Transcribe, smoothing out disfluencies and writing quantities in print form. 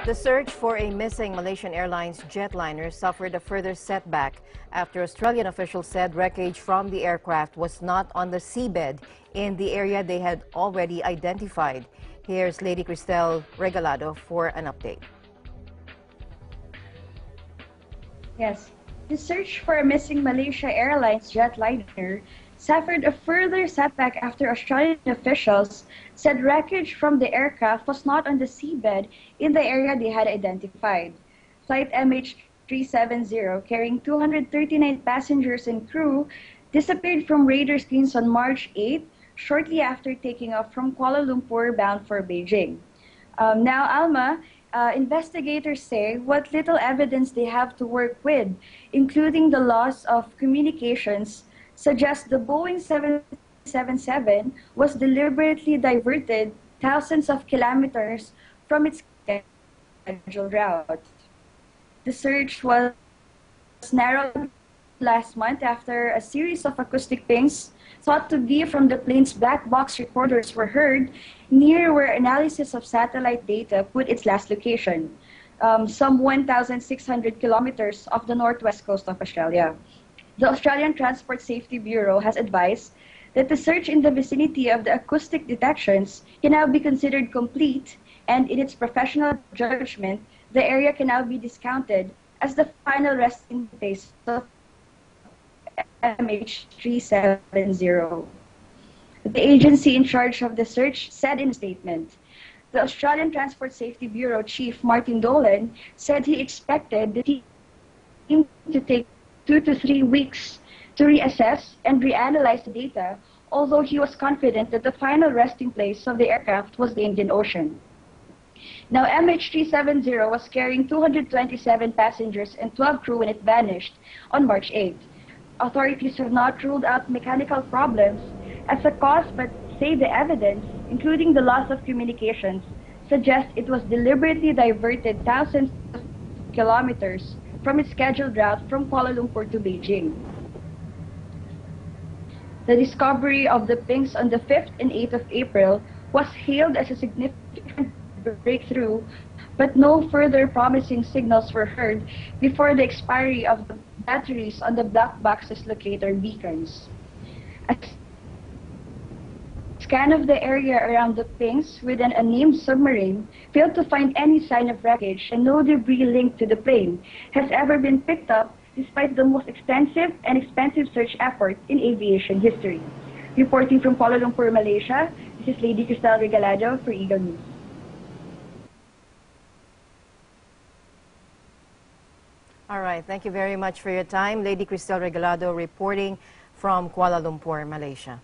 The search for a missing Malaysian Airlines jetliner suffered a further setback after Australian officials said wreckage from the aircraft was not on the seabed in the area they had already identified. Here's Lady Chrystel Regalado for an update. Yes, the search for a missing Malaysia Airlines jetliner suffered a further setback after Australian officials said wreckage from the aircraft was not on the seabed in the area they had identified. Flight MH370, carrying 239 passengers and crew, disappeared from radar screens on March 8, shortly after taking off from Kuala Lumpur bound for Beijing. Now, Alma, investigators say what little evidence they have to work with, including the loss of communications, suggests the Boeing 777 was deliberately diverted thousands of kilometers from its scheduled route. The search was narrowed last month after a series of acoustic pings thought to be from the plane's black box recorders were heard near where analysis of satellite data put its last location, some 1,600 kilometers off the northwest coast of Australia. The Australian Transport Safety Bureau has advised that the search in the vicinity of the acoustic detections can now be considered complete, and in its professional judgment, the area can now be discounted as the final resting place of MH370. The agency in charge of the search said in a statement, the Australian Transport Safety Bureau Chief Martin Dolan said he expected the team to take 2 to 3 weeks to reassess and reanalyze the data, although he was confident that the final resting place of the aircraft was the Indian Ocean. Now, MH370 was carrying 227 passengers and 12 crew when it vanished on March 8. Authorities have not ruled out mechanical problems as a cause, but say the evidence, including the loss of communications, suggests it was deliberately diverted thousands of kilometers from its scheduled route from Kuala Lumpur to Beijing. The discovery of the pings on the 5th and 8th of April was hailed as a significant breakthrough, but no further promising signals were heard before the expiry of the batteries on the black box's locator beacons. A scan of the area around the pings with an unnamed submarine failed to find any sign of wreckage, and no debris linked to the plane has ever been picked up despite the most extensive and expensive search effort in aviation history. Reporting from Kuala Lumpur, Malaysia, this is Lady Chrystel Regalado for Eagle News. All right, thank you very much for your time. Lady Chrystel Regalado reporting from Kuala Lumpur, Malaysia.